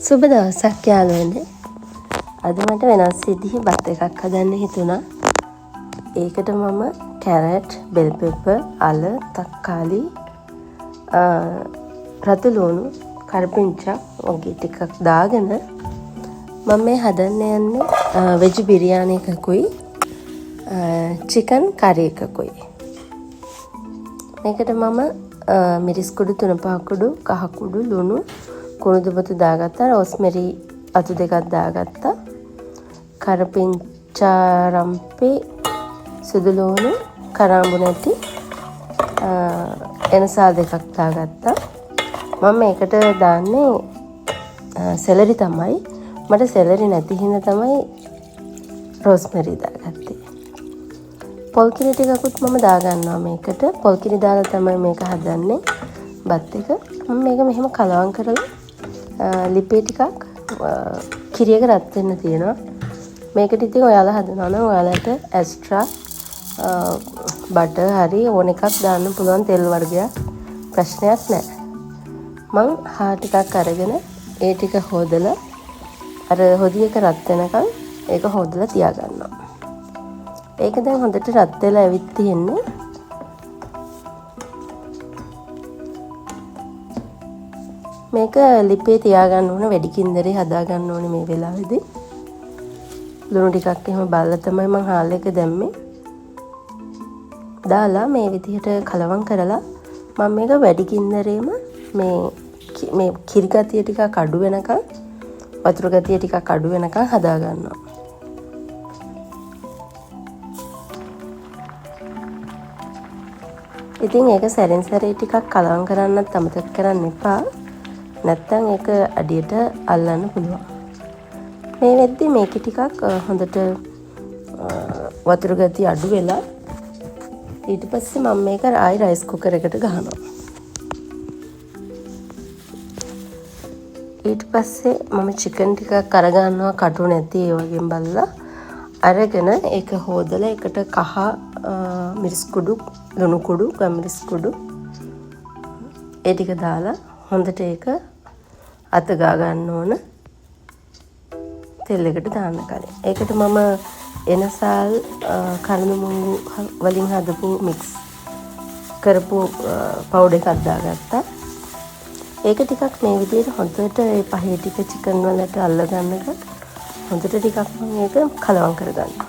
සුබ දවසක් යාළුවනේ. අද මට වෙනස් විදිහේ බත් එකක් හදන්න හිතුණා. ඒකට මම කැරට්, බෙල් පෙපර්, අල, තක්කාලි, රතු ලුණු, කරපිංචා වගේ ටිකක් දාගෙන මම මේ හදන්න යන්නේ වෙජ් බිරියානි එකකුයි චිකන් කරි එකකුයි. මේකට මම මිරිස් කුඩු 3-5 කුඩු, කහ කුඩු, ලුණු, කුණුදුපතු දාගත්තා, රෝස්මෙරි අතු දෙකක් දාගත්තා, කරපිංචා රම්පේ, සුදු ලුණු, කරාඹු නැටි, එනසාල් දෙකක් දාගත්තා. මම මේකට දාන්නේ සෙලරි තමයි. මට සෙලරි නැති හින්දා තමයි රෝස්මෙරි දාගත්තේ. පොල් කිරි ටිකකුත් මම දාගන්නවා මේකට. පොල් කිරි දාලා තමයි මේක හදන්නේ බත් එක. මම මේක මෙහෙම කලවම් කරලා ලිපේ ටිකක් කිරියක රත් වෙන්න තියෙනවා. මේකට ඉතින් ඔයාලා හදනවා නම් ඔයාලට එක්ස්ට්‍රා බටර් හරි ඕන එකක් දාන්න පුළුවන්, තෙල් වර්ගයක්, ප්‍රශ්නයක් නැහැ. මං හා ටිකක් අරගෙන ඒ ටික හොදලා අර හොදිය එක රත් වෙනකන් ඒක හොදලා තියාගන්නවා. ඒක දැන් හොඳට රත් වෙලා ඇවිත් තියෙන්නේ. මේක ලිපේ තියාගන්න ඕන, වැඩි කින්දරේ හදාගන්න ඕනේ මේ වෙලාවේදී. ලුණු ටිකක් එහෙම බලලා තමයි මම හාල් එක දැම්මේ. දාලා මේ විදිහට කලවම් කරලා මම මේක වැඩි කින්දරේම මේ කිරි ගතිය ටිකක් අඩු වෙනකන්, වතුර ගතිය ටිකක් අඩු වෙනකන් හදාගන්නවා. ඉතින් ඒක සැරින් සැරේ ටිකක් කලවම් කරන්නත් අමතක කරන්න එපා. නැත්තම් ඒක අඩියට අල්ලන්න පුළුවන්. මේ වෙද්දි මේක ටිකක් හොඳට වතුර ගතිය අඩු වෙලා ඊට පස්සේ මම මේක ආයි රයිස් කුකර් එකට ගහනවා. ඊට පස්සේ මම චිකන් ටිකක් අරගන්නවා, කටු නැති ඒ වගේම බලලා අරගෙන ඒක හොදලා එකට කහ මිරිස් කුඩු, ලුණු කුඩු, ගම්මිරිස් කුඩු ඒ ටික දාලා හොඳට ඒක අත ගා ගන්න ඕන තෙල් එකට දාන්න කලින්. ඒකට මම එනසාල් කළු මුංගු වලින් හදපු මික්ස් කරපු පවුඩර් එකක් දාගත්තා. ඒක ටිකක් මේ විදිහට හොඳට ඒ පහේ ටික චිකන් වලට අල්ල ගන්නක හොඳට ටිකක් මම ඒක කලවම් කරගන්නවා.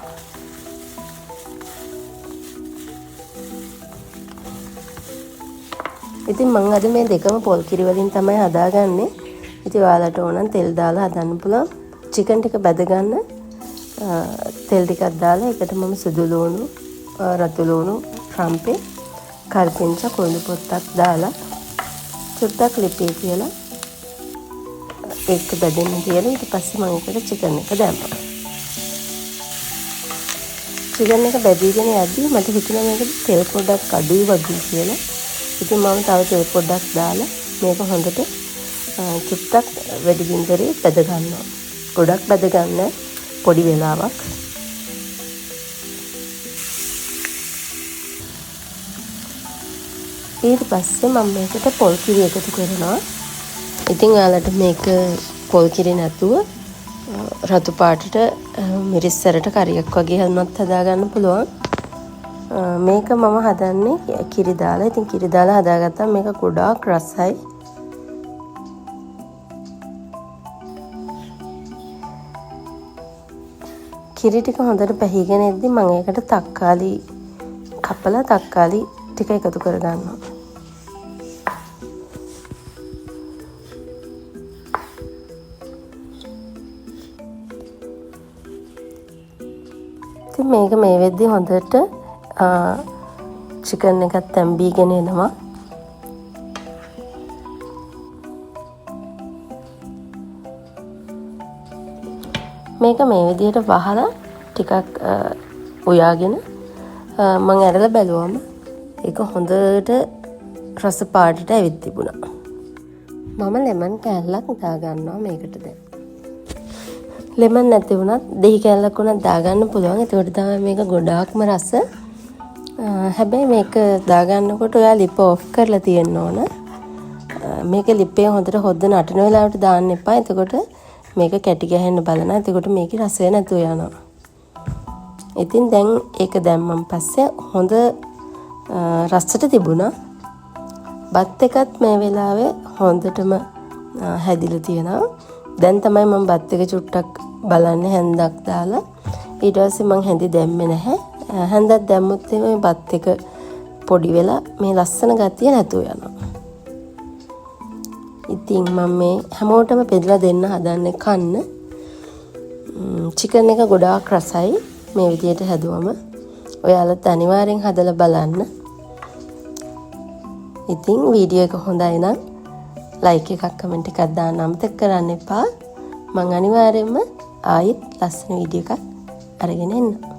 ඉතින් මම අද මේ දෙකම පොල් කිරි වලින් තමයි හදාගන්නේ. ඉතින් ඔයාලට ඕනම් තෙල් දාලා හදන්න පුළුවන්. චිකන් ටික බැද ගන්න තෙල් ටිකක් දාලා ඒකට මම සුදු ලුණු, රතු ලුණු, රම්පේ, කරපිංචා, කුණු පොත්තක් දාලා චුට්ටක් ලිපේ කියලා ඒක බැදෙන්න කියලා ඊට පස්සේ මම ඒකට චිකන් එක දැම්මා. චිකන් එක බැදීගෙන යද්දී මට හිතුණා මේක තෙල් පොඩ්ඩක් අඩුයි වගේ කියලා. ඉතින් මම තව තෙල් පොඩ්ඩක් දාලා මේක හොඳට චුට්ටක් වැඩි ගින්දරේ බැද ගන්නවා. ගොඩක් බැද ගන්න, පොඩි වෙලාවක්. ඊට පස්සේ මම මේකට පොල් කිරි එකතු කරනවා. ඉතින් ඔයාලට මේක පොල් කිරි නැතුව රතු පාටට මිරිස් සැරට කරියක් වගේ හදන්නත් හදාගන්න පුළුවන්. මේක මම හදන්නේ කිරි දාලා. ඉතින් කිරි දාලා හදාගත්තා මේක ගොඩාක් රසයි. කිරි ටික හොඳට පැහිගෙන එද්දි මම ඒකට තක්කාලි කපලා තක්කාලි ටික එකතු කරගන්නවා. ඉතින් මේක මේ වෙද්දි හොඳට චිකන් එකත් තැම්බීගෙන එනවා. මේක මේ විදිහට වහලා ටිකක් උයාගෙන මම ඇරලා බැලුවම ඒක හොඳට රස පාටට ඇවිත් තිබුණා. මම ලෙමන් කෑල්ලක් දාගන්නවා මේකට දැන්. ලෙමන් නැති වුණත් දෙහි කෑල්ලක් උනත් දාගන්න පුළුවන්. ඒකට තමයි මේක ගොඩාක්ම රස. හැබැයි මේක දාගන්නකොට ඔයා ලිප ඔෆ් කරලා තියෙන්න ඕන. මේක ලිප්පේ හොඳට හොද්ද නටන වෙලාවට දාන්න එපා. එතකොට මේක කැටි ගහන්න බලනවා. එතකොට මේකේ රසය නැතුව යනවා. ඉතින් දැන් ඒක දැම්මන් පස්සේ හොඳ රසට තිබුණා. බත් එකත් මේ වෙලාවේ හොඳටම හැදිලා තියෙනවා. දැන් තමයි මම බත් එක චුට්ටක් බලන්නේ හැන්දක් දාලා. ඊට පස්සේ මම හැඳි දැම්මේ නැහැ. හැන්දක් දැම්මොත් මේ බත් එක පොඩි වෙලා මේ ලස්සන ගතිය නැතුව යනවා. ඉතින් මම මේ හැමෝටම බෙදලා දෙන්න හදන්නේ කන්න. චිකන් එක ගොඩාක් රසයි මේ විදියට හැදුවම. ඔයාලත් අනිවාර්යෙන් හදලා බලන්න. ඉතින් වීඩියෝ එක හොඳයි නම් ලයික් එකක් කමෙන්ට් එකක් දාන්න අමතක කරන්න එපා. මම අනිවාර්යෙන්ම ආයෙත් ලස්සන වීඩියෝ එකක් අරගෙන එන්නම්.